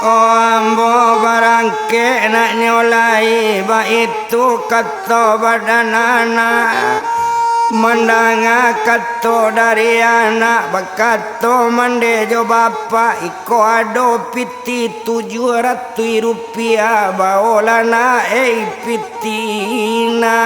ambo barangke nak nyolai ba itu kato badanana mandanga kato dari anak bakato mandejo bapa iko ado piti 700 rupiah baolana pitina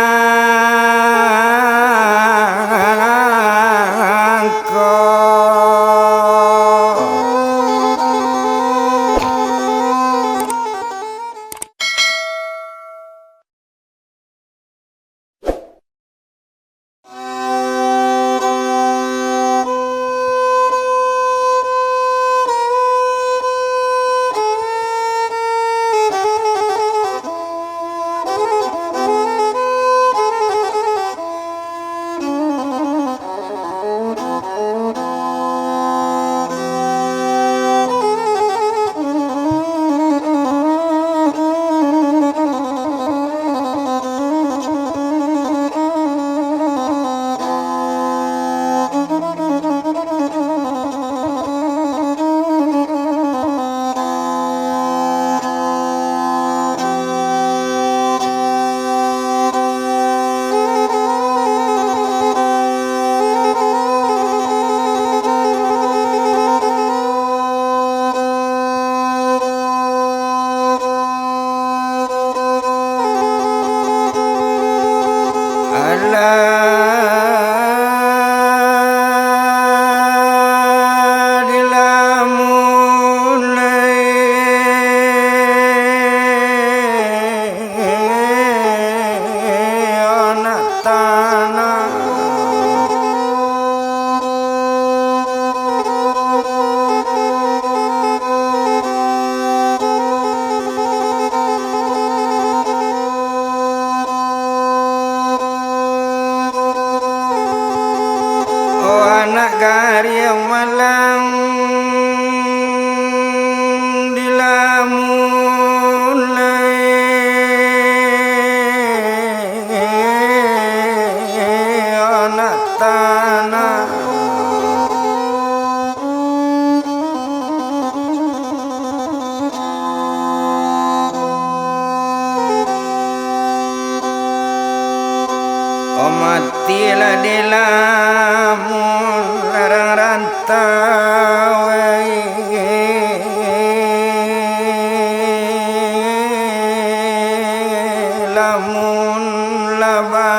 Karya malam dilamunai anak tanah matilah dilamun larang rantau lamun labanto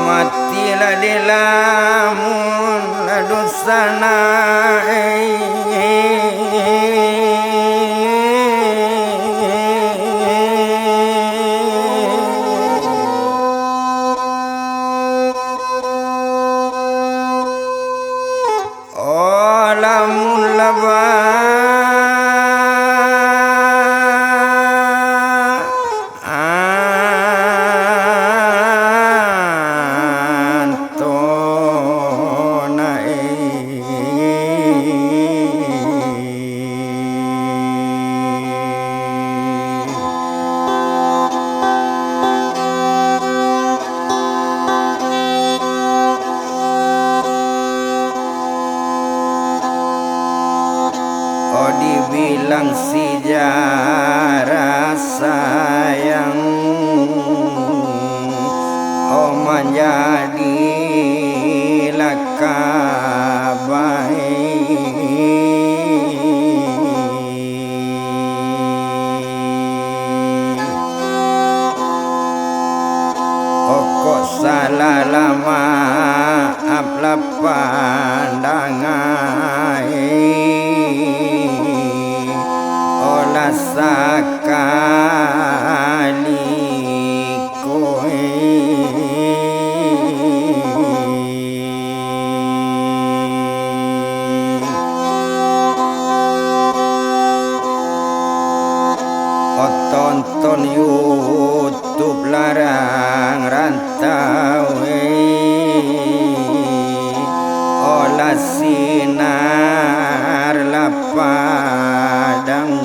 matilah dilamun ladusana lamun dibilang sejarah sayang menjadi lakabai kok salah lama apla pandangan olah sakali koe tonton YouTube larang rantau olah sinar lapadang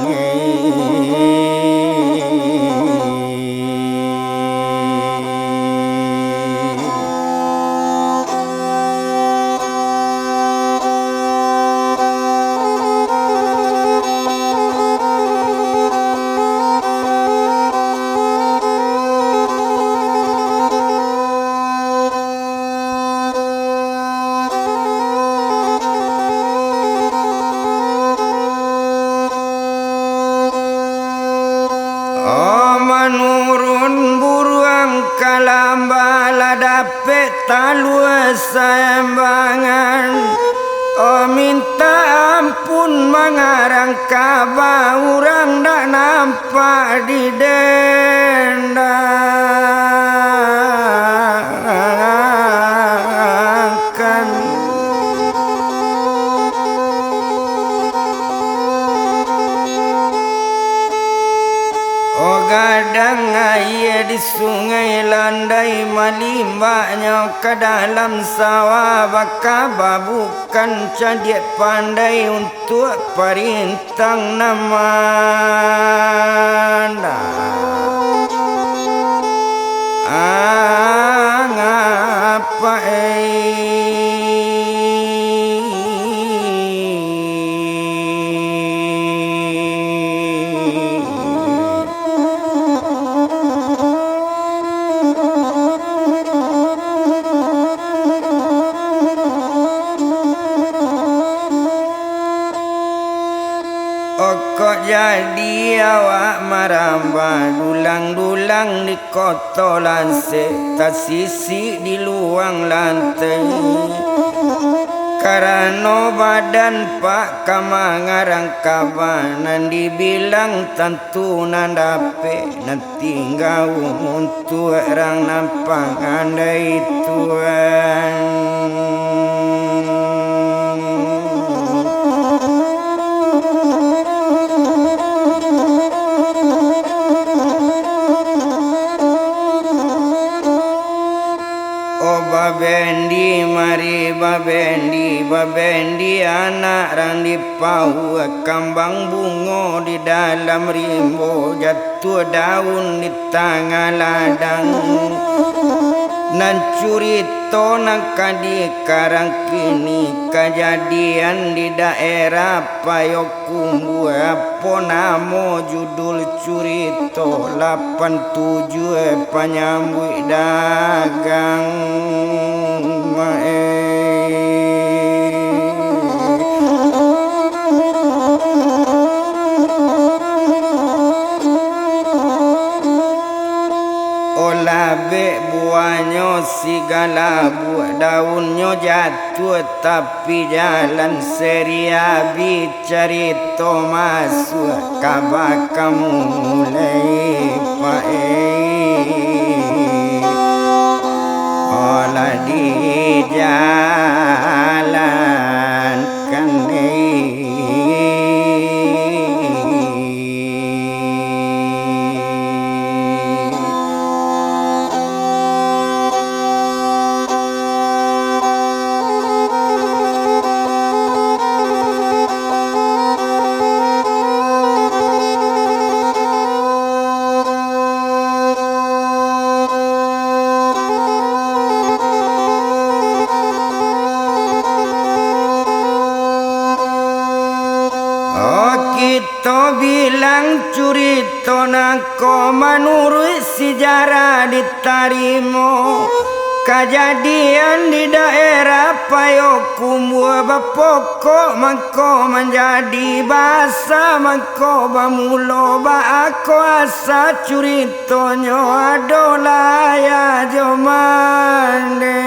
malam bala dapet talua sembangan. Oh minta ampun mengarang kaba urang dak nampak di dendakan. Oh gadang air di sungai landai malimbanya ke dalam sawah bakaba bukan cadiat pandai untuk perintang namana. Ngapa kok jadi awak maramba dulang-dulang di kotolan tak sisi di luang lantai. Karena badan pak kamangarang kabanan dibilang tentu nandape nantinggal untuk orang nampang andai tuan. Babendi mari babendi anak randi pau kambang bungo di dalam rimbo jatuh daun di tengah ladang. Nan curito nak di karang kini kejadian di daerah Payokumbu apa namo judul curito 87 penyambut dagang olabe buahnya segala buah daunnya jatuh tapi jalan seria bicarito masuk kabak kamu mulai olah di jalan kan kita bilang curito nako menurut sejarah ditarimo kejadian di daerah Payokumbu bapokok mako menjadi bahasa mako bamulo aku asa curitonyo adolah ya jomane.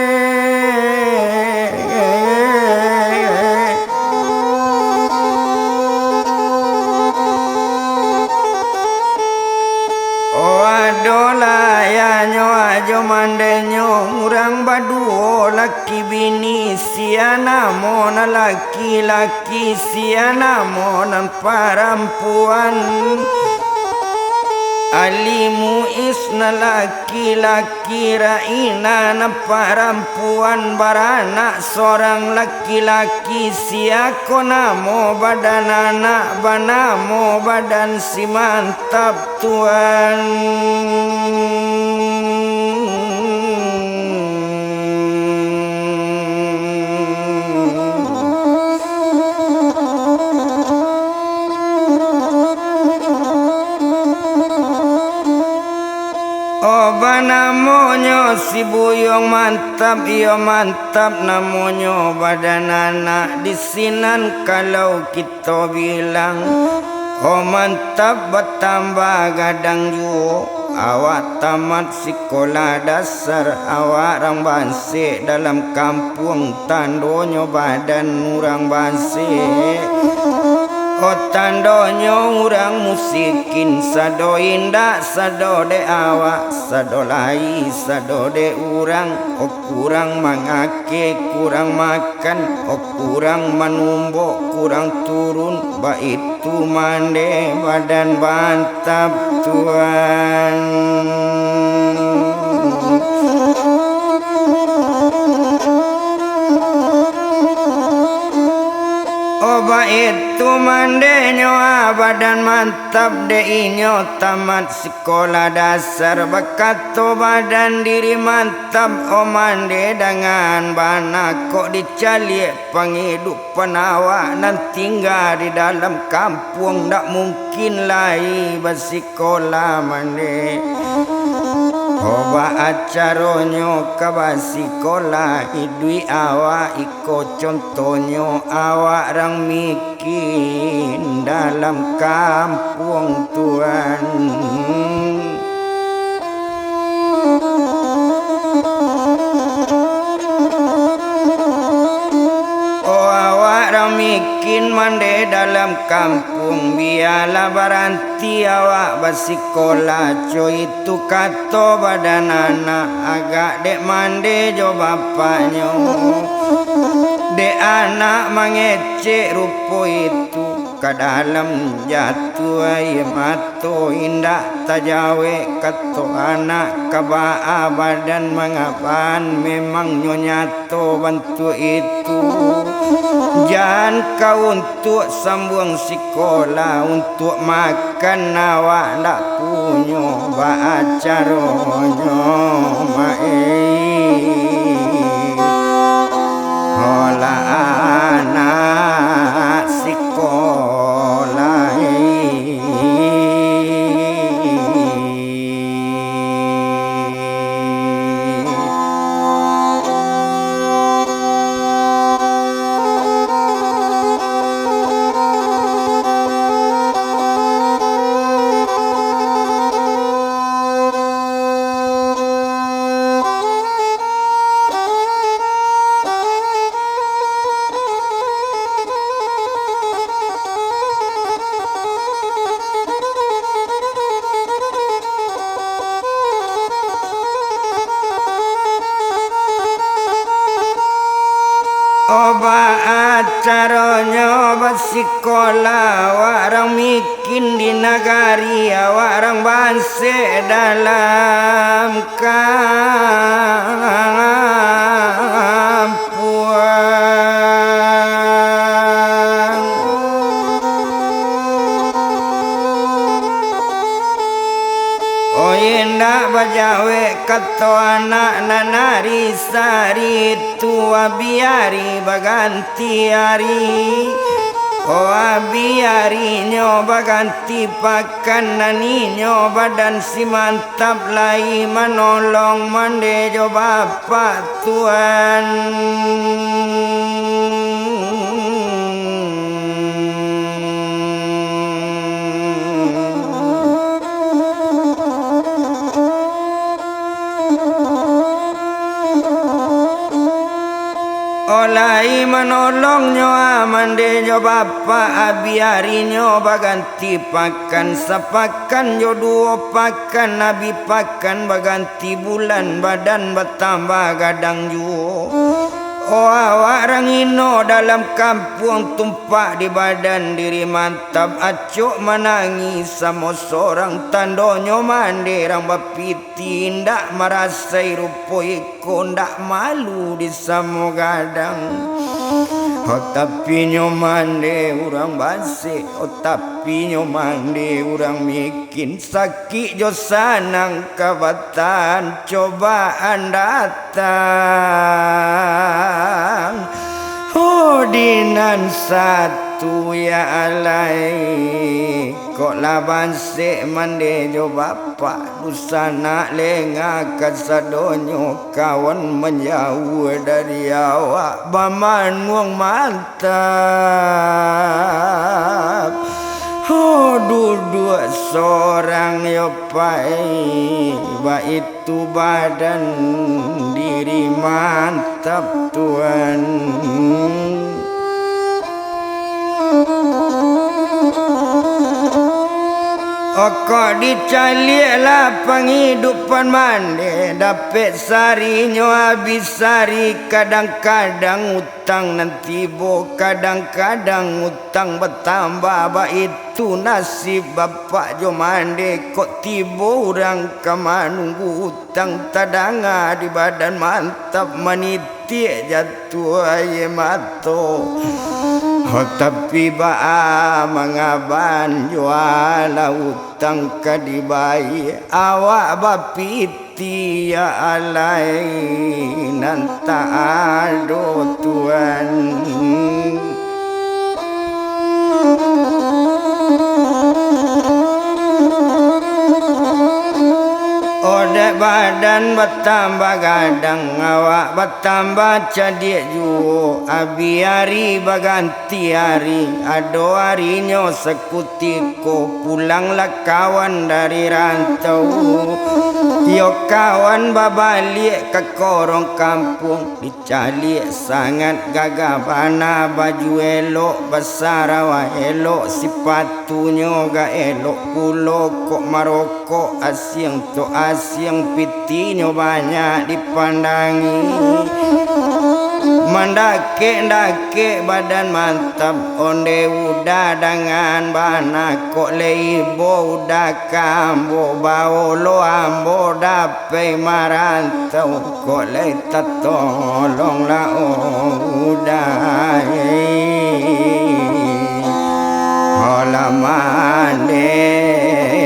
Dolayanyo ajo mandenyo urang baduo laki bini siana mona laki-laki siana mona parampuan alimu isna laki-laki raina na parampuan baranak seorang laki-laki siako namo badan anak banamo badan si mantap tuan. Oba namonyo si buyong mantap iyo mantap namonyo badan anak disinan kalau kita bilang oh mantap bertambah gadang juo awak tamat sekolah dasar, awak orang Banse dalam kampung tandonyo badan orang Banse. Oh tandonyo orang musikin, sado indah sado de awak, sado lai sado de orang. Oh kurang mangake kurang makan, oh kurang manumbo kurang turun, ba itu mande badan bantap Tuhan. Oba itu mandenyo badan mantap de inyo tamat sekolah dasar, bakato badan diri mantap. O mande dengan bana kok dicali penghidupan awak nan tinggal di dalam kampung, tak mungkin lai bersekolah mande. Oba acaronyo kabasikola idui awak iko contohnya awak orang miskin dalam kampung Tuhan. Oh awak orang miskin mande dalam kampung, biarlah baranti awak basikola. Co itu kato badan anak agak dek mande jo bapaknya. Dek anak mengecek rupo itu ke dalam jatuh air mato indah tajawe kato anak kabaa badan mengapan memang nyonyato bantu itu. Jangan kau untuk sambung sekolah, untuk makan awak tak punya bacaronyo olah anak sekolah. Oba acaronyo basikola warang miskin di nagari, warang Banse dalam kampuan. Oh indah bajawe kato anak nanari sari tua biari baganti hari. Oh biari nyo baganti pakan naninyo badan si mantap lai manolong mande jo bapak Tuhan. Olai manolongnya amande jo bapa abiarinyo baganti pakan sapakan jo duo pakan nabi pakan baganti bulan badan bertambah gadang juo. Oh awak rangino dalam kampung tumpak di badan diri mantap acuk menangis sama seorang tandonyo mande rang bapiti ndak merasai rupo iko ndak malu di samo gadang. Oh tapi nyo mande urang Banse, oh tapi nyo mande urang miskin, sakit jo sanang kabatan cobaan datang. Oh dinan satu ya alai, kok lah Banse mande jo bapak dusana lenga kasadonyo kawan menjauh dari awak baman wong mantap. Oh dua seorang yo pai, itu badan diri mantap Tuhan. Kok dicalilah penghidupan mande, dapet sarinya habis sari. Kadang-kadang utang nanti bo, kadang-kadang utang bertambah. Itu nasib bapak jo mande, kok tibo orang kamanunggu utang tadanga di badan mantap manitik jatuh aye mato. Tapi baa mangaban juala utang kadibai, awak bapiti ya alai nanta ado Tuhan. Odek badan bertambah gadang, awak bertambah cadik juo. Abi hari berganti hari, ado harinya sekutiko. Pulanglah kawan dari rantau, yo kawan babalik ke korong kampung. Dicalik sangat gagah bana, baju elok, besar awak elok, sepatunya ga elok. Pulo kok Maroko asyang to asyang pitinya banyak dipandangi. Mendake badan mantap, onde udah dengan bana. Kok leibo udah kambo, baolo ambo dape marantau. Kok lei tolonglah udah halaman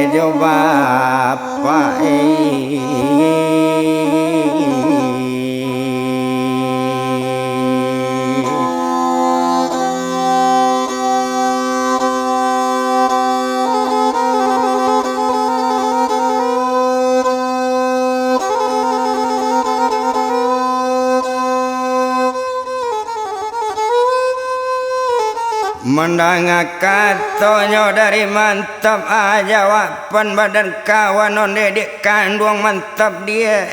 jo bapak. Mendengar katanya dari mantap aja wapan badan kawan onde dek kandung mantap dia.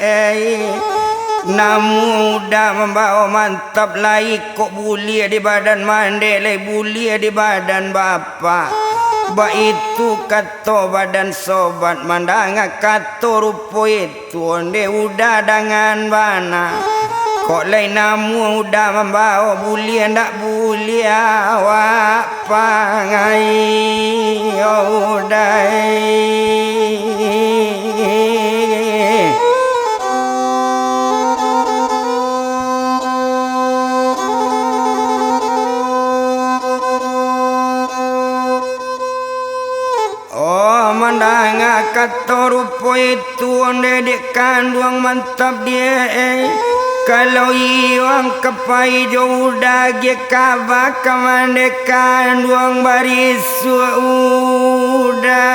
Namu udah membawa mantap lai kok bulia di badan mande lai bulia di badan bapak. Ba itu kato badan sobat, mendengar kato rupo itu onde udah dengan bana. Kok lain namu udah membawa bulia ndak bulia awak pangai udai. Oh mendengar kata rupo itu onde dek kandung mantap dia. Kalau iwang kepai jo udah ge kaba kamande kandung baris udah.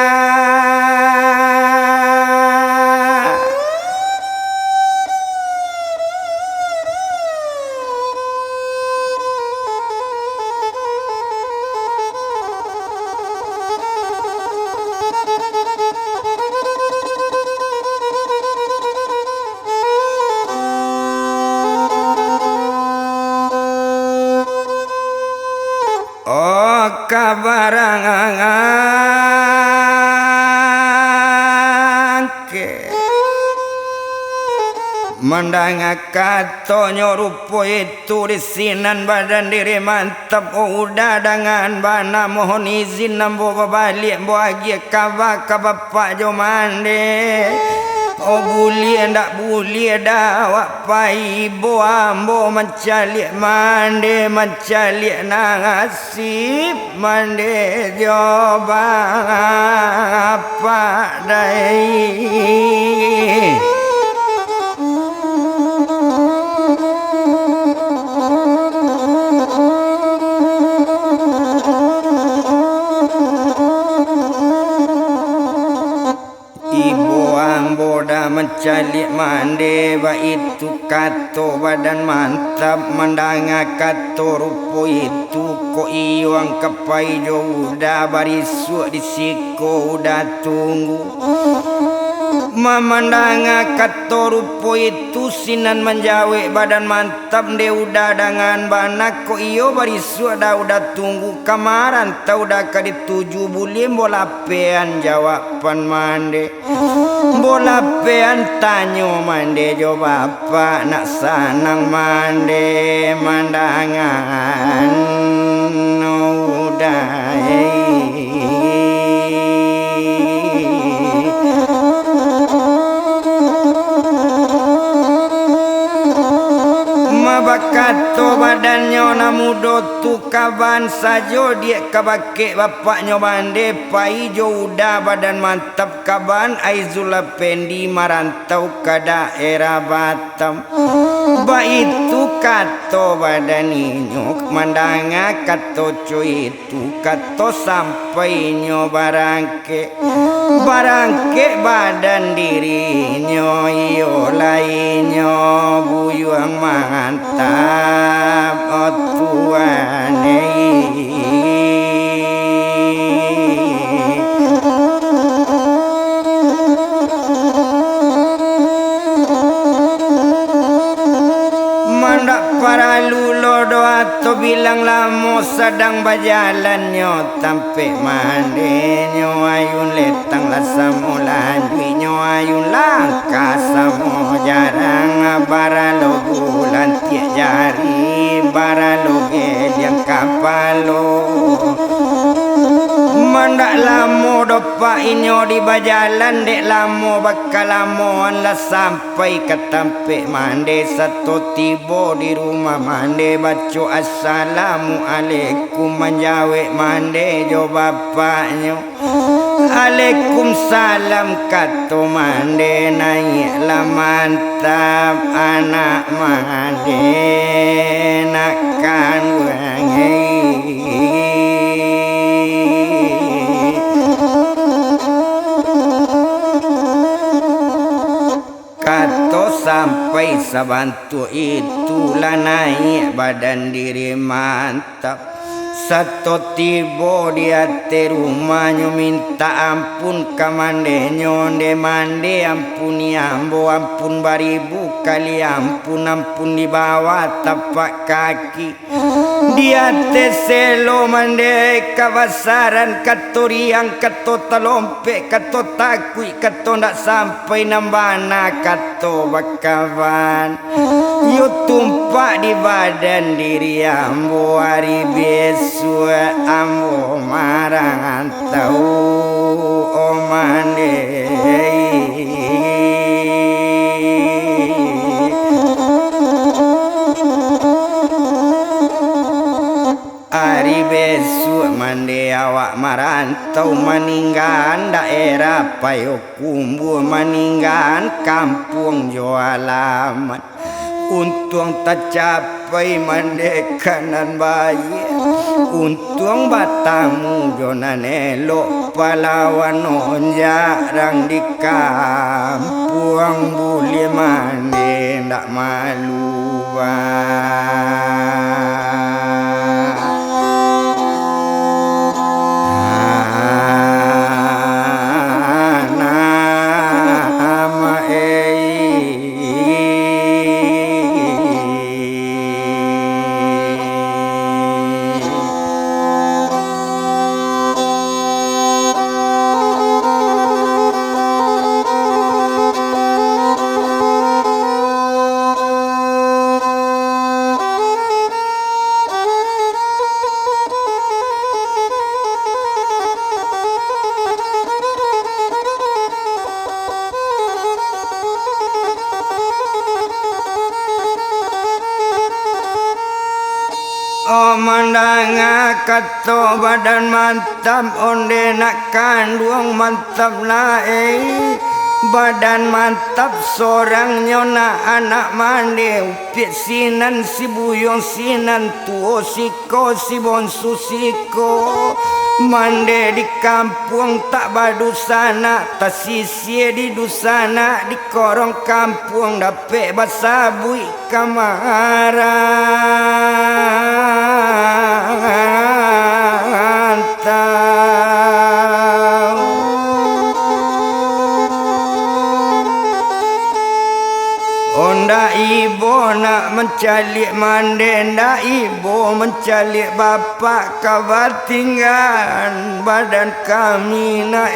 Kabarangke mendengar katanya rupo itu disinan badan diri mantap. Oh udah dengan bana mohon izin nambo balik bagi kabar ke bapak jo mande. Oh bulia ndak bulia dah wak pai bo ambo mencalik mande mencalik nasib mande coba apa dai. calik mande ba itu kato badan mantap mandanga kato rupo itu ko iyo ang kapai jo udah barisu disiko udah tunggu memandanga kato rupo itu sinan menjawe badan mantap de udah dengan banak ko iyo barisu udah tunggu kamaran tau udah kadituju bulim bola pean jawaban mande bola pean tanyo mande jo bapak nak sanang mande mandangan udah bakato badannya namudo tu kaban sajo dia kabake bapaknya bande pai jo udah badan mantap kaban aizula pendi marantau ke daerah Batam ba itu kato badan inyok mandanga kato cuy itu kato sampai nyo barangke badan dirinya iyo lainnya buyuang mantap otuane mandak para lulo doa to bilang lamo sedang berjalan nyo tampe mande nyo ayun letang lasamulan nyo ayun langkah samo jarang baralo bulan tiak jari baralo yang kapalo mandak lamo dopa inyo di bajalan dek lamo bakal lamoan lah sampai ke tampe mande satu tibo di rumah mande baco assalamualaikum menjawe mande jo bapaknya Waalaikumsalam kato mande naik lah mantap anak mande nakkan wangi kato sampai sabantu itulah naik badan diri mantap satu tibo dia te rumahnya minta ampun kamande nyonde mande ampuni ambo ampun baribu kali ampun di bawah tapak kaki dia te selo mande kawasaran katoriang kato talompe kato takui kato ndak sampai nambana kato bakawan yo tumpak di badan diri ambo hari besu ambo marang tau omande hari besu mande awak marantau maninggan daerah Payokumbu maninggan kampung jualaman untung tak capai mande kanan bayi untung batamu jonan elok palawan on jarang di kampung boleh mande ndak malu mandanga kato badan mantap onde nak kandung mantap nae badan mantap seorang nyona anak mande upit sinan si buyong sinan tuo siko si bonsu siko Mande di kampung tak badusana, tak sisi di dusana, di korong kampung dapet basabui kamarantau. Onda ibu nak mencalik mande, ndak ibu mencalik bapak, kabar tinggal badan kami nak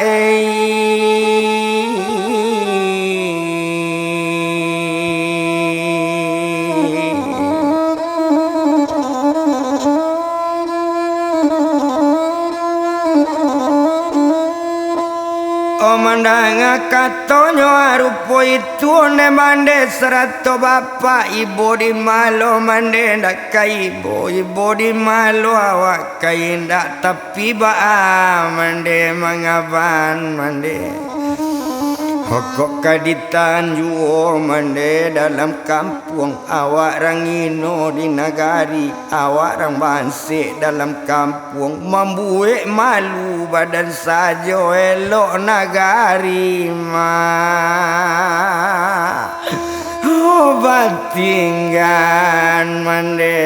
Mandanga katonyo arupo itu ne mande serato bapak ibu di malo mande ndak kai ibu di malo awak kai ndak tapi ba mande mangaban mande hokok kaditan juo mande dalam kampung awak rangino di nagari awak rang banse dalam kampung membuek malu badan sajo elok nagari batinggan mande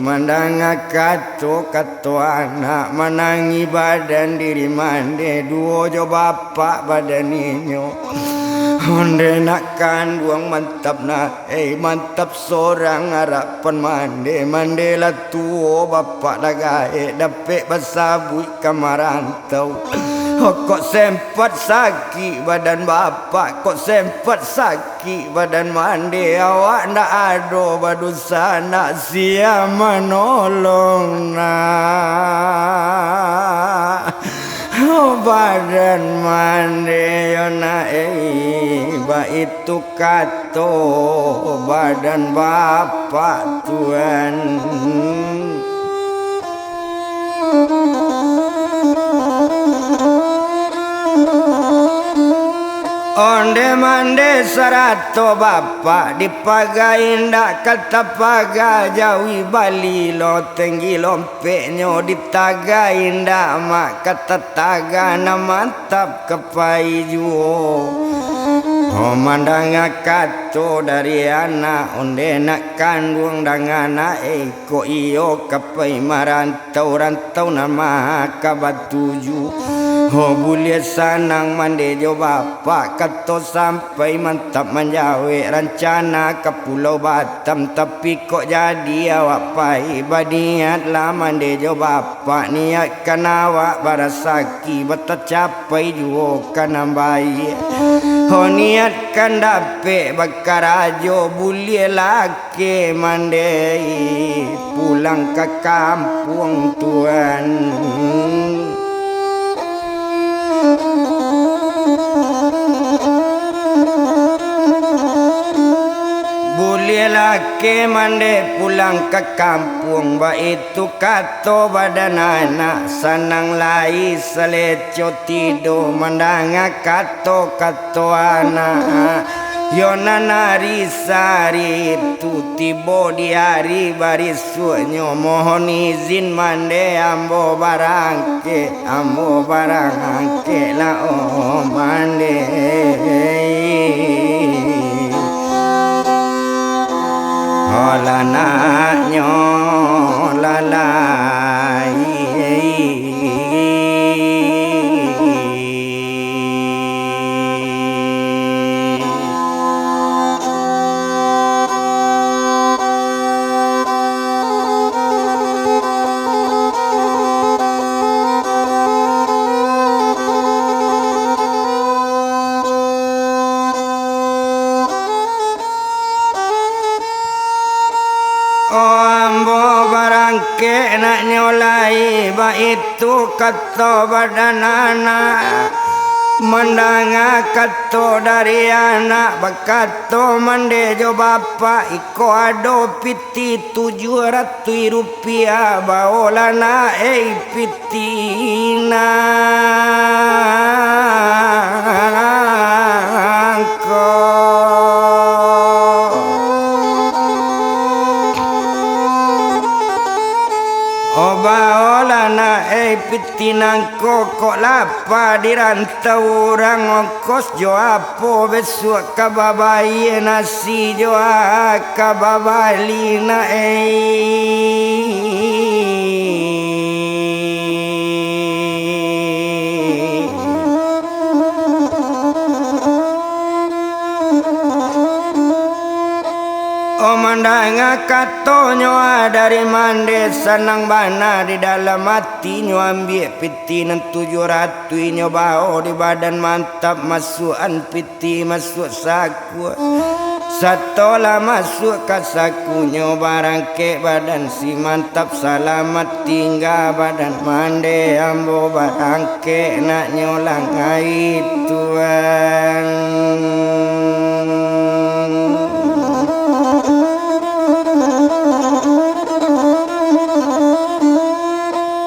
mandanga kato anak menangi badan diri mande duo jo bapak badan inyo onde nak kandung mantap na mantap seorang harapan mande lah tuo bapak dagae dapet basabui kamarantau. Kok sempat sakit badan bapak, kok sempat sakit badan mande, awak ndak ado badusa nak sia menolong nak badan mande yona ba itu kato badan bapak Tuhan. Onde mande serato bapak dipagai ndak kata paga jawi bali lo tinggi lompeknya ditagai ndak mak kata taga na mantap kepai juo. Mandang kato dari anak onde nak kandung dengan anak ko iyo kepai marantau rantau nama kabat tuju. Boleh sanang mande jo bapak kato sampai mantap menjawe rencana ke Pulau Batam tapi kok jadi awak pai baniat lah mande jo bapak niatkan awak barasaki betat capai juo kanam bayi niatkan dapet bakar ajo boleh laki mande pulang ke kampung Tuan. Boleh laki mande pulang ke kampung ba itu kato badan anak sanang lai seleco tido mandanga kato anak yona nari sari tu tibo di hari barisuanyo mohon izin mande ambo barangke la mande lanaknya lalai ambo barangke nak nyolai ba itu kato badan anak mandanga kato dari anak bakato mande jo bapak iko ado piti 700 rupiah baolana pitina baolana pitinang kok lapa dirantau orang ongkos jo apo besok kababai nasi jo kababali na Omandanga katonyo dari mande sanang bana di dalam hati nyo ambil piti nan 700 nyo bao di badan mantap masukan piti masuk saku satola masuk ke saku nyo barang ke badan si mantap selamat tinggal badan mande ambo barang ke nak nyolang Tuhan.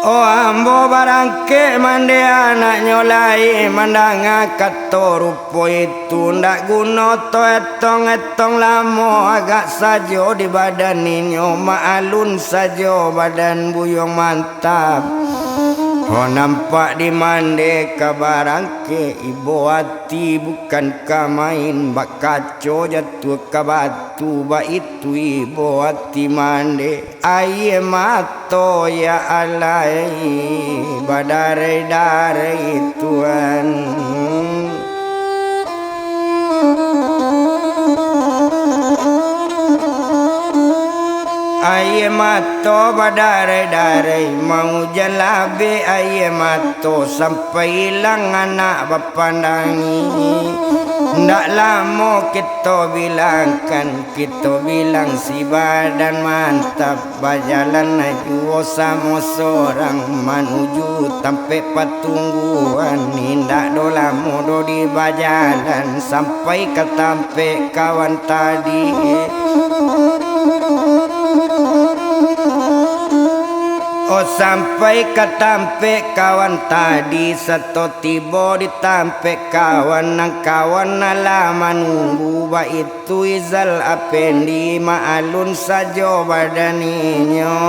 Oh ambo barangke mande anak nyolai mandanga kato rupo itu ndak guna to etong lamo agak sajo di badan ninyo maalun sajo badan buyong mantap. Oh nampak di mande kabarangke ibu hati bukan kamain bak kaco jatuh ke batu ba itu ibu hati mande aye mato ya alai badare Tuhan. Aye mato badare mau jalabe aye mato sampai hilang anak bapandangi. Ndak lama kita bilang si badan mantap berjalan naik sama seorang menuju sampai patungguan. Ndak do lama do di bajalan sampai ke tampe kawan tadi. Oh sampai ke tampe kawan tadi seto tiba di tampe kawan nang kawan nala nunggu ba itu izal apendi maalun sajo badaninyo.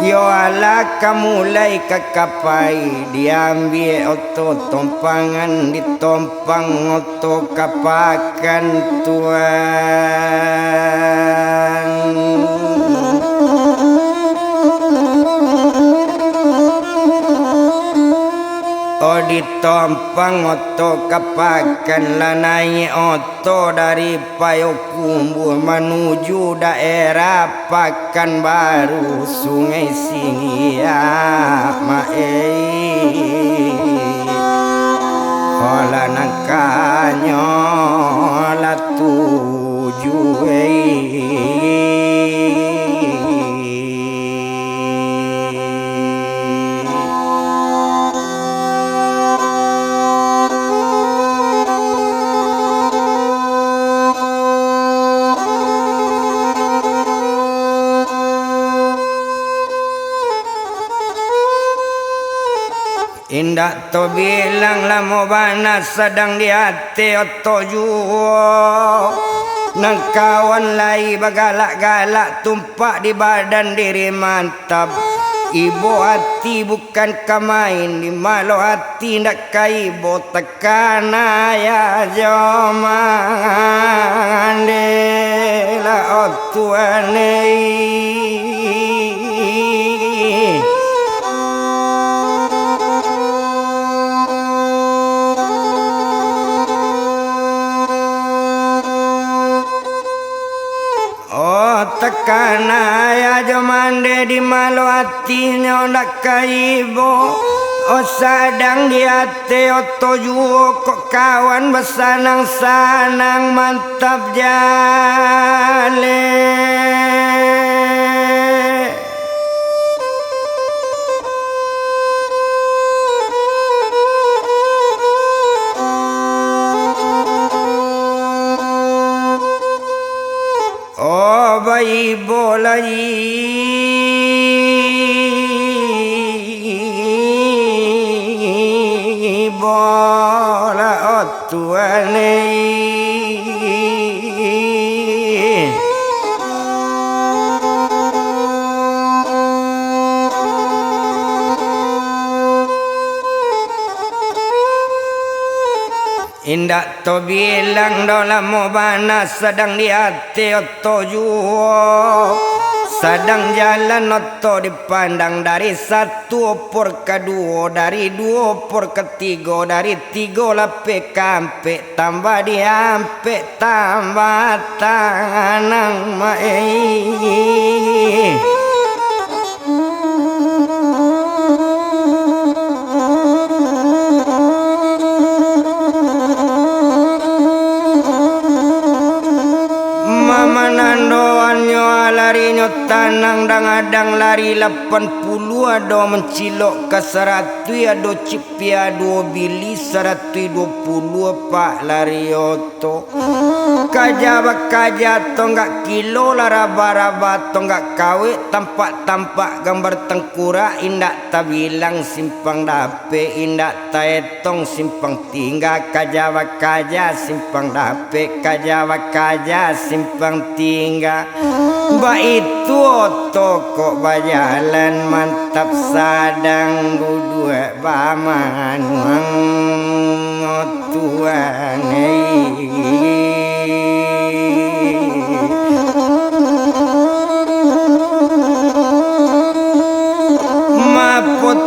Yo ala kamulai kakapai diambil oto tompangan ditompang oto kapakan Tuhan. Oh ditompang oto kapakan lanai oto dari Payakumbuh menuju daerah Pakan Baru Sungai Singia ola nangkanyo la tuju indak to bilang lamo bana sedang di hati oto juo nang kawan lai bagalak-galak tumpak di badan diri mantap. Ibu hati bukan kamain di malo hati ndak kaibo tekan ya jomande la otuane. Tekan ya jomande di malo hatinya ndak kaibo. Oh sadang di hati oto juo kok kawan besanang-sanang mantap jale. Oh bayi bolai bola otuane. Indak to bilang dalam mobana sedang di hati oto juo. Sedang jalan oto dipandang dari satu opor ke dua, dari dua opor ke tiga, dari tiga lape kampe, tambah diampe, tambah tangan mai. Larinya tanang dangadang lari 80 ado mencilok ke 100 ado cipi ado bili 120 pak lari oto kaja bakaja tonggak kilo laraba-raba tonggak kawe tampak-tampak gambar tengkura indak tabilang simpang dape indak taetong simpang tingga kaja bakaja simpang dape kaja bakaja simpang tingga. Ba itu toko bajalan mantap sadang dua baman tuan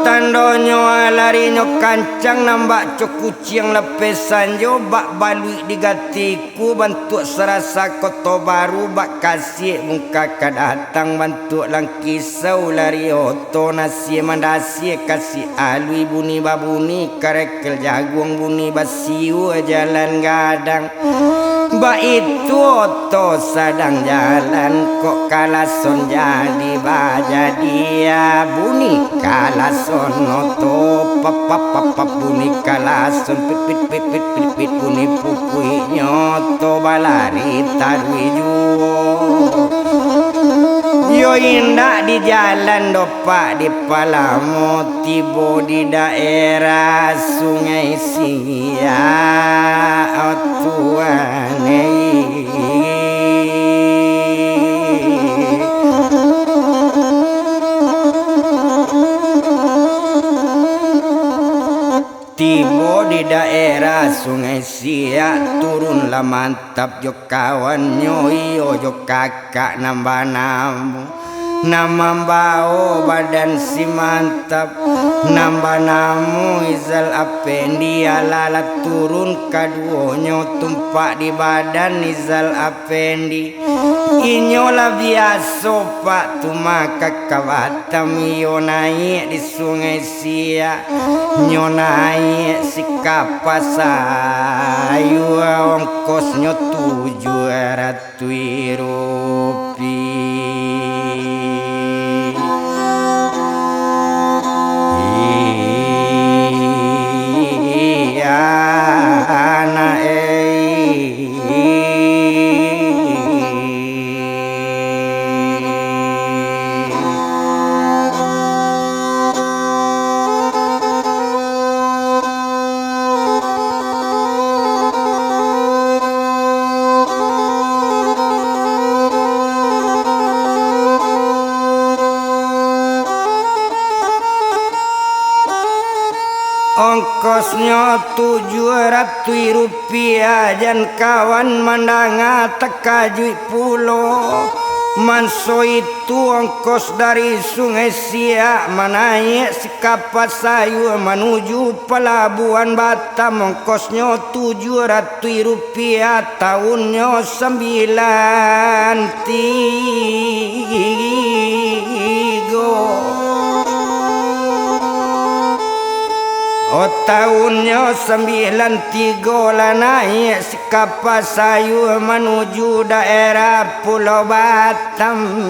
tandonyo larinyo kancang nambak cok kucing lepesan jo bak balui digatiku bantuk serasa koto baru bak kasih muka kadatang bantuk langkisau lari oto nasi mandasi kasih alui buni babuni karekel jagung buni basiu jalan gadang. Ba itu oto sadang jalan kok kalason jadi baja dia bunyi kalason oto pap bunyi kalason pit pit bunyi pupui nyoto balari tarwi juo. Yo indah di jalan dopak di Palamo tibo di daerah Sungai Sia Tuan tibo di daerah Sungai Sia turunlah mantap jo kawan nyoyo jo kakak nambah namu nama bau badan si mantap nambah namu izal apendi alalat turun kaduonyo tumpak di badan izal apendi inyola biasa pak tumaka kawatam iyo naik di Sungai Sia nyo naik si kapas ayu ongkosnya 700 rupiah. Ongkosnya 700 rupiah dan kawan mandanga tekajui pulo manso itu ongkos dari Sungai Sia manaik si kapas sayu menuju pelabuhan Batam ongkosnya 700 rupiah tahunnya 93. Oh tahunnya 93 lah naik si kapas sayu menuju daerah Pulau Batam.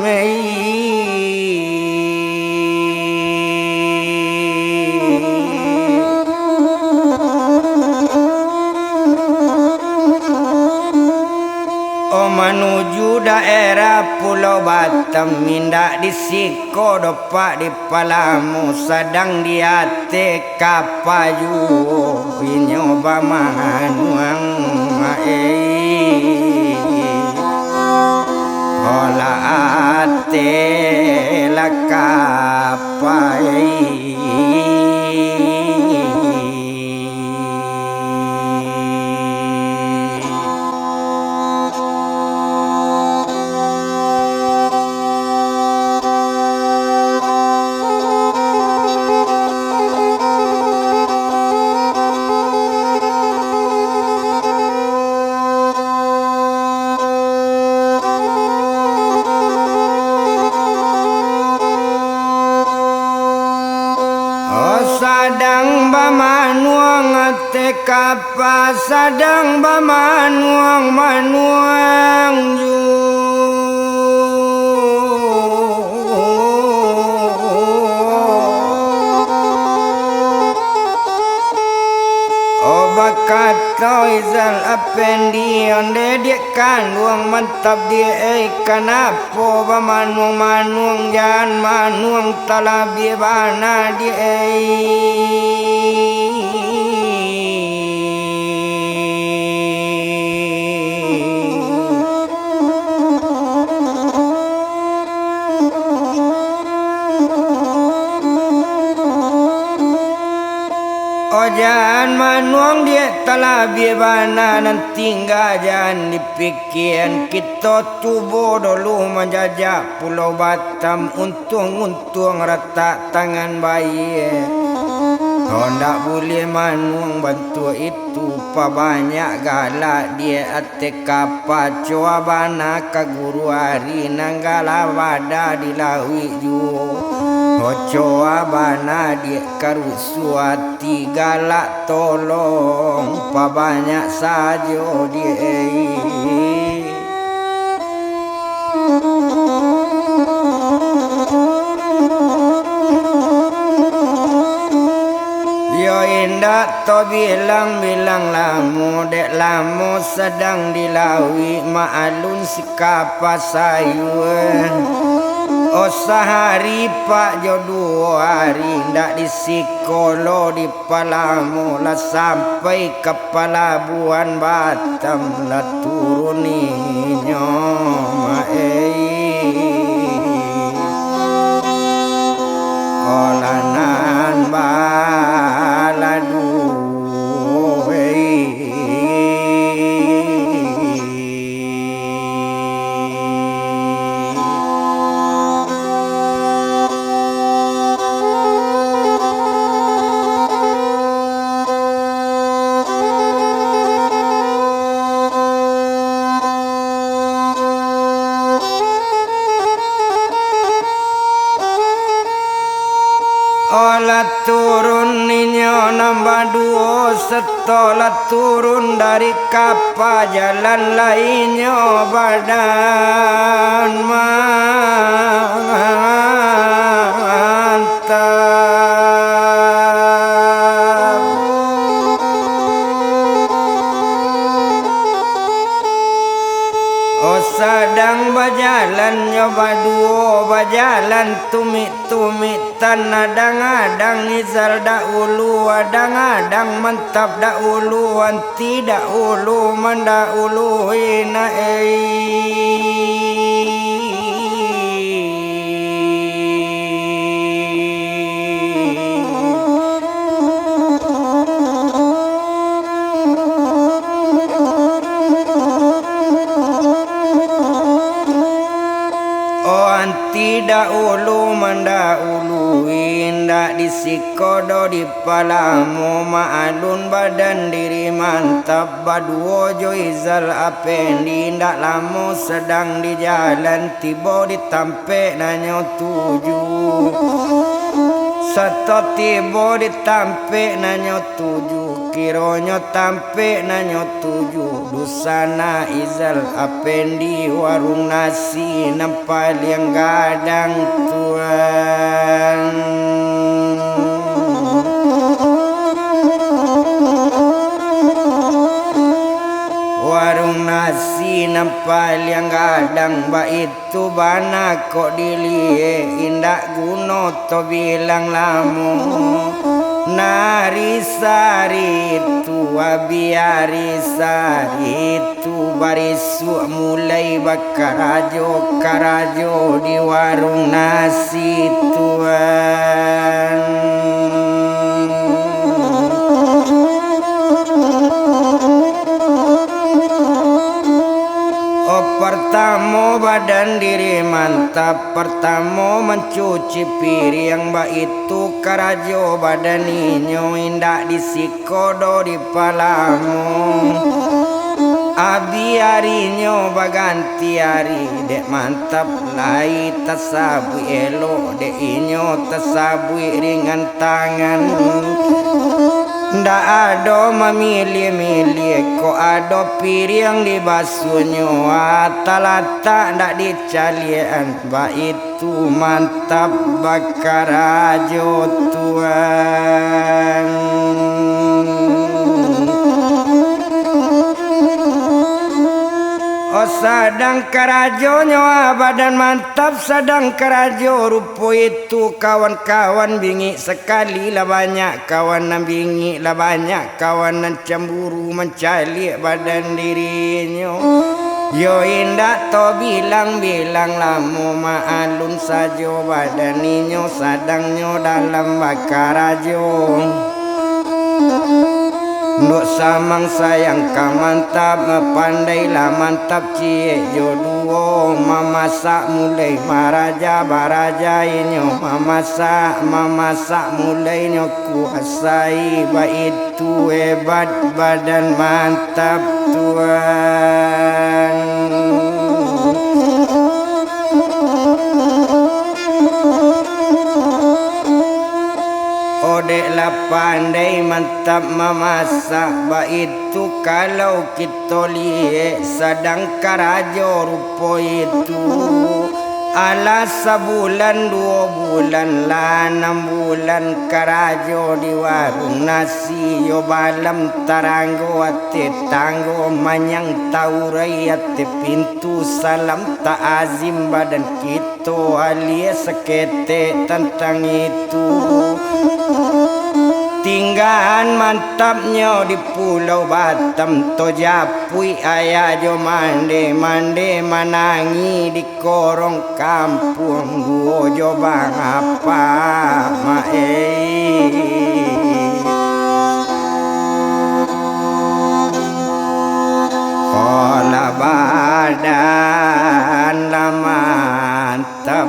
Oh menuju daerah Pulau Batam mindak di Siko dopak di Palamo sedang di hati kapaju nyoba manuang ola ate la kapai kapa sadang bamanuang manuang ju Kata izal apendi onde dia kanduang mantap dia kanapo ba manuang jan manuang talabi bana dia Ojan manuang dia talabi bana nan tinggal jangan dipikiran kita tubuh dulu menjajah Pulau Batam untung rata tangan bayi kau ndak boleh manuang bantu itu pa banyak galak dia ate kapa coa bana ka guru hari nanggala wada dilawi ju Ocoa bana dia karusuati galak tolong pa banyak sajo dia Yo indah to bilang lamu dek lamu sedang dilawi maalun sikapa sayuan Oh sehari pak jo 2 hari ndak di Sikolo di Palamu lah sampai ke Pelabuhan Batam lah turuninyo Olanan baladu Olah turun ninyo nambah 2 setelah turun dari kapal jalan lainnya badan mantap Oh sadang bajalan nyoba 2 bajalan tumit adang-adang nizal dahulu adang-adang mantap dahulu anti dahulu mendahulu ina Tidak ulu mendahulu indah di Sikodo di Palamu maalun badan diri mantap baduo joizal apendi ndak lamu sedang di jalan tiba ditampe nanyo 7 Satu tiba ditampe nanyo 7 kironyo tampe nanyo 7 dusana izal apendi warung nasi nampal yang gadang tuan warung nasi nampal yang gadang ba itu bana kok dilie indak guno to bilang lamu Nari sari itu abiari sari itu barisu mulai bakarajo karajo di warung nasi tuan Pertama badan diri mantap Pertama mencuci piring Mbak itu karajo badan inyo indak di Sikodo di Palamu Abi harinya baganti hari dek mantap lai tasabui elok dek inyo tasabui ringan tangan Ndak ada memilih-milih, kok ada piring di basuhnya, atalata ndak dicalian, ba itu mantap bakar ajo Tuhan. Oh sadang karajo nyawa badan mantap, sadang karajo rupo itu kawan-kawan bingi sekali lah banyak kawanan bingi lah banyak kawanan cemburu mencali badan dirinya. Yo indah to bilang-bilang lamu maalun sajo badan ninyo sadangnya dalam bakarajo. Nduk samang sayang ka mantap, pandailah mantap cie jodoh, mamasak mulai maraja baraja inyo, mamasak mulai nyo kuasai, ba itu hebat badan mantap Tuhan. Odeklah pandai mantap memasak, ba itu kalau kita lihat sadang karajo rupo itu. Ala sebulan 2 bulan lah 6 bulan karajo di warung nasi, yo balam taranggo ate tanggo manyang taurai ate pintu salam tak azim badan kita alias sekete tentang itu. Tinggalan mantapnya di Pulau Batam, to japui ayah jo mande manangi di korong kampung duo jo bang apa ola badan la mantap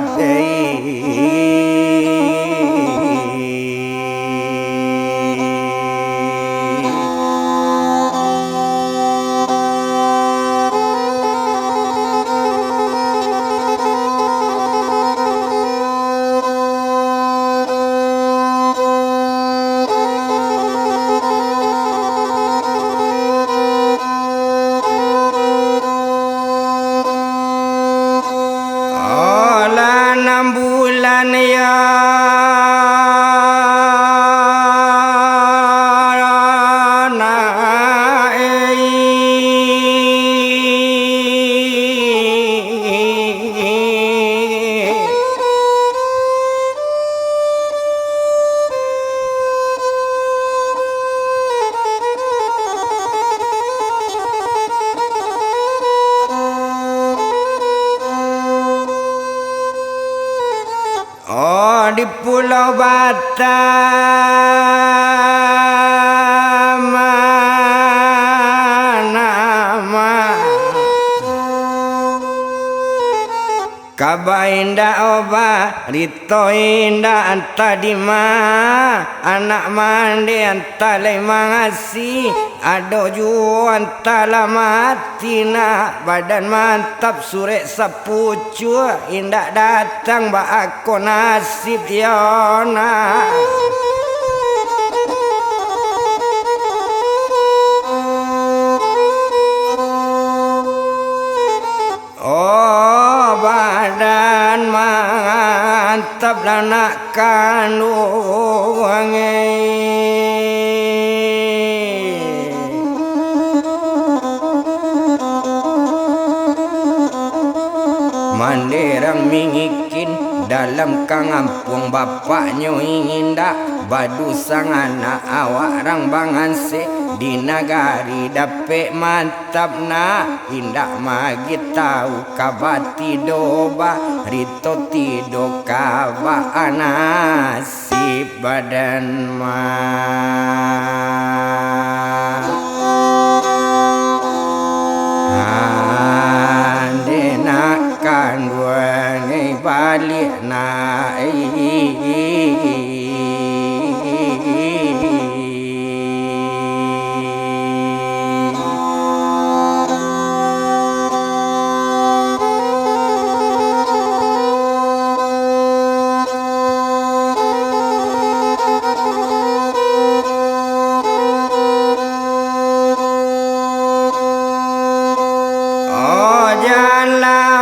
di Pulau Batam nama Kaba indah oba Rito indah anta dima anak mandi anta mangasi ado ju anta lamatina badan mantap surek sapucu indah datang ba aku nasib yona. Oh badan mantap anak kandung manderang mingikin dalam kangampung bapaknya ingin dak badu sang anak awak rang banganse di nagari dapet mantap na indak magi tahu kabati doba rito tido kaba anasib badan denakan wangi balik na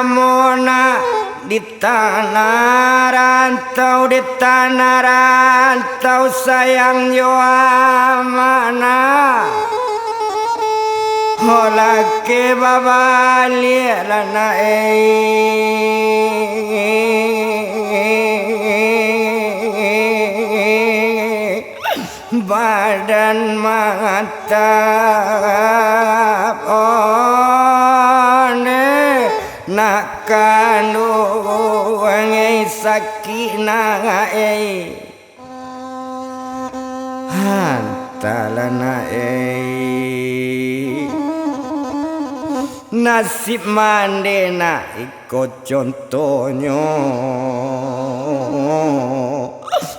mona di tanah rantau sayang joa mana hola ke babali lana badan mantap one nak kandung sakinah hantalana nasib mandena ikut contohnya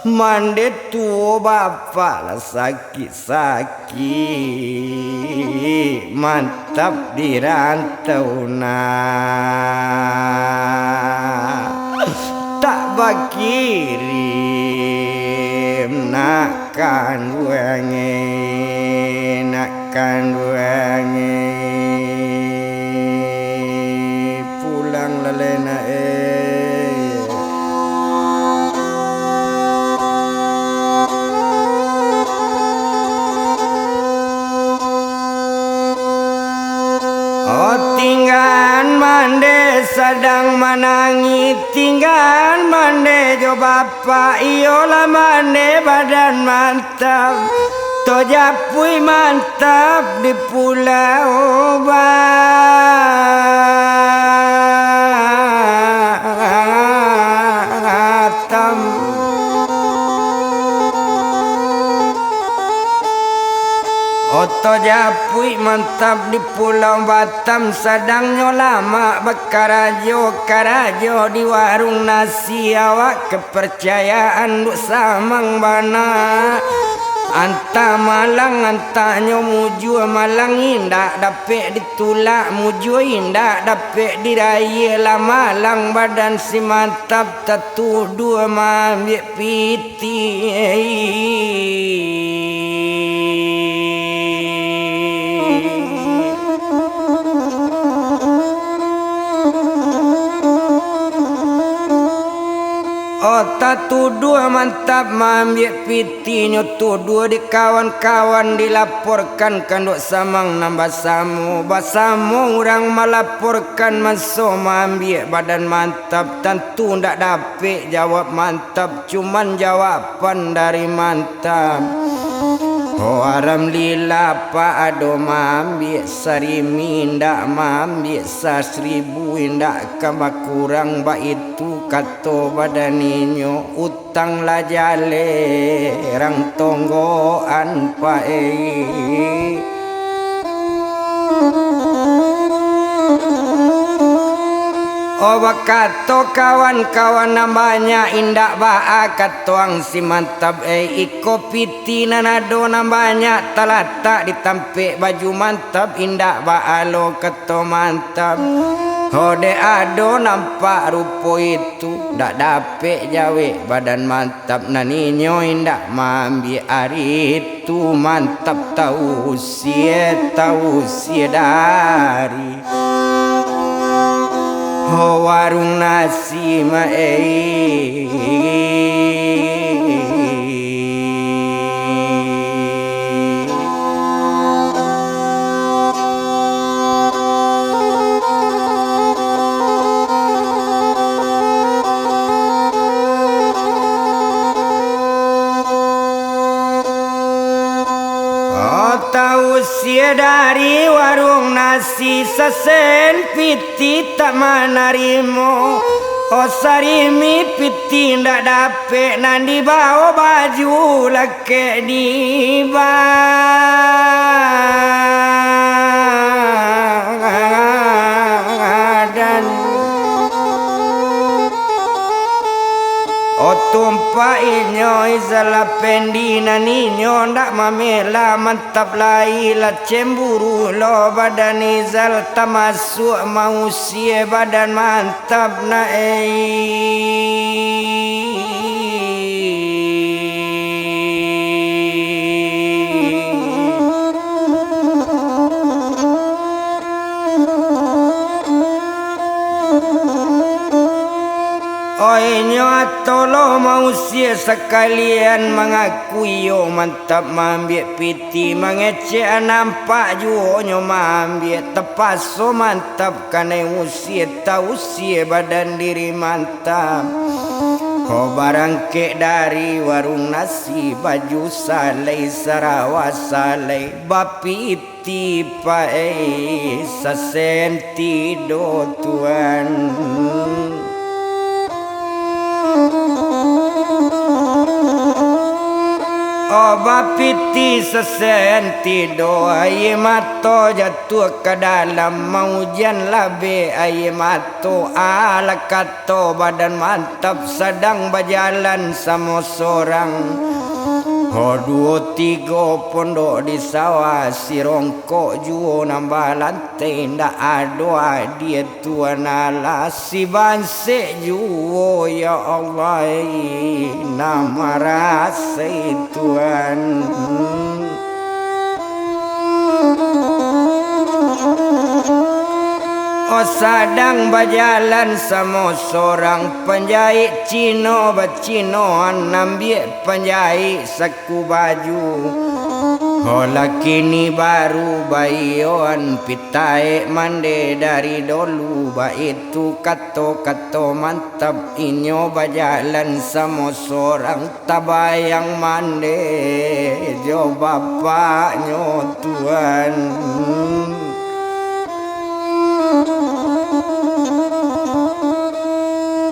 mande tu bapak lah sakit-sakit mantap di rantau tak bakirim nakkan duange pulang lalena tinggal mande sedang menangi tinggal mande jo bapak iyolah mande badan mantap to japui mantap di pulau Batam Oto japui mantap di pulau Batam sedangnya lama bekarajo karajo di warung nasi awak kepercayaan duk samang bana anta malang antanyo muju malang indak dapet ditulak muju indak dapet diraya lah malang badan si mantap tatu dua mambik piti Otak tuduh mantap mambik pitinya tuduh di kawan-kawan dilaporkan kanduk samang nambah basamu orang melaporkan masuk mambik badan mantap tentu ndak dapet jawab mantap cuman jawaban dari mantap Aram lila pa ado mambik sarimi ndak mambik seribu ndak kama kurang ba itu kato badaninyo utang la jale rang tonggoan pa kato kawan-kawan nambahnya indak baa katuang si mantap iko piti nanado nambahnya talata ditampik baju mantap indak baa lo kato mantap hode ado nampak rupo itu ndak dapet jawe badan mantap naninyo indak mambi hari itu mantap tahu sia dari warung nasi tahu sia dari warung nasi sesen piti tak manarimo sarimi piti ndak dapet nan dibawa baju lake di badan tumpa inyo izala pendi naninyo ndak mamela mantap laila cemburu lo badan izal tamasuk mausia badan mantap na Oi nyatolo mausia sekalian mengakui yo mantap mambie piti mengece nampak juo nyo mambie tepaso mantap kane usia tausia badan diri mantap. Ko barang kek dari warung nasi baju salai Sarawak salai bapi iti pae sasenti do tuan. Oba piti sesenti doa aye mato jatuh ke dalam maujan labe aye mato ala kato badan mantap sedang berjalan sama seorang. Ho dua tiga pondok di sawah si rongkok juo nambah lantai ndak ada dia tuan ala si bansek juo ya Allah nama rasa tuan. Oh sedang berjalan sama seorang penjahit Cino bercinoan nambiak penjahit saku baju. Oh laki ni baru bayon pitai mande dari dulu ba itu kato mantap inyo berjalan sama seorang tabayang mande jo bapaknya tuan.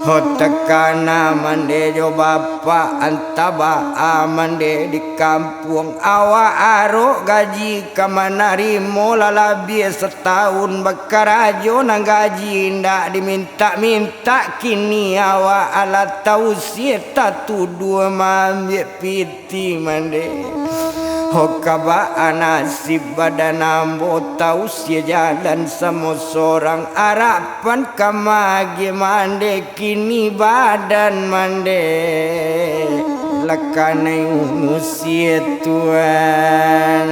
Hotekana mande jo bapa antaba amande di kampung awa aro gaji kamanari mola labie setahun bakarajo nang gaji ndak diminta kini awa ala tausia tatu dua mambie piti mande. Hokaba anasib badan ambo tausia jalan sama seorang harapan kamagi mande kini badan mande lakane usia tuan.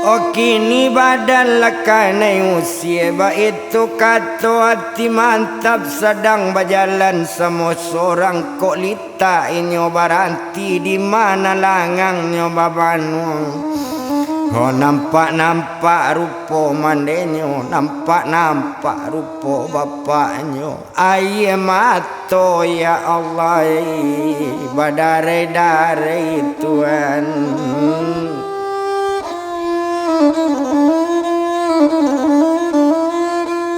Oh kini badan lakane usia ba itu kato hati mantap sedang berjalan sama seorang kok lita inyo baranti di mana langangnya babanung. Oh nampak rupo mandenyo nampak rupo bapaknyo aye mato ya Allah badare tuan.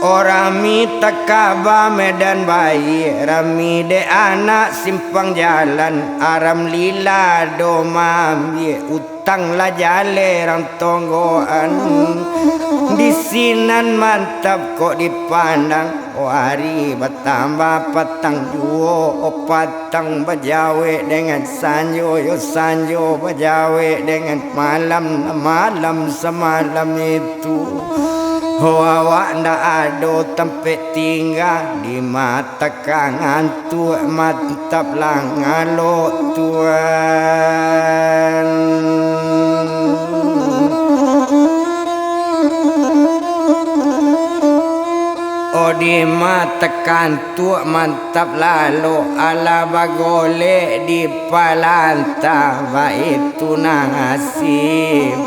Orami takaba medan bayi rami de anak simpang jalan aram lila do mambi utang la jale rang tonggoan di sinan mantap kok dipandang oh hari bertambah patang duo oh patang berjawe dengan sanjo yo sanjo berjawe dengan malam semalam itu. Oh awak ndak ada tempat tinggal di mata kangan tu mantap langalo tuan. Oh di mata kantu mantap lalu ala bagole di palanta ba itu nasib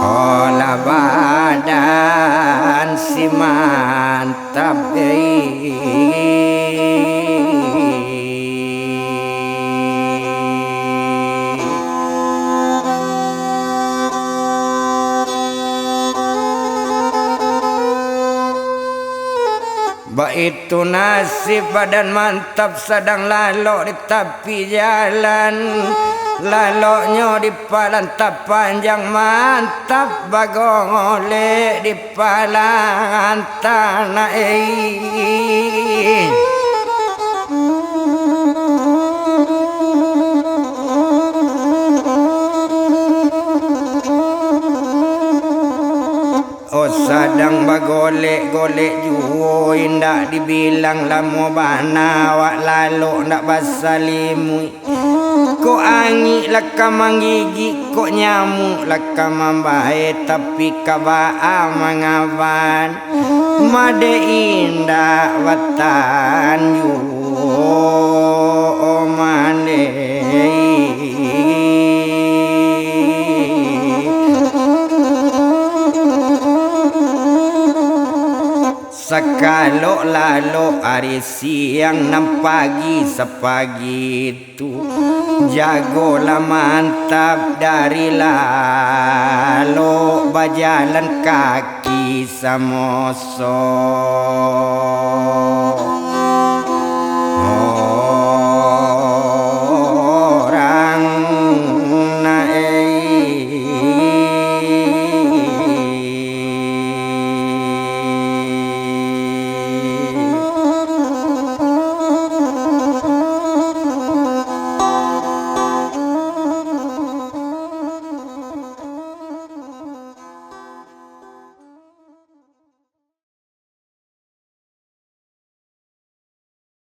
olah badan si mantap ba itu nasib badan mantap sedang lalok di tepi jalan. Laloknya di palantap panjang mantap bagong oleh di palang tanah oh sadang bagolek juo indak dibilang lamo bana wak lalok ndak basalimui. Kok angin laka manggigi, kok nyamuk laka mambahe, tapi kabaa mangawan made indah watan yu mane. Sekalo lalo hari siang nam pagi sepagi itu jagolah mantap dari lalo bajalan kaki samoso.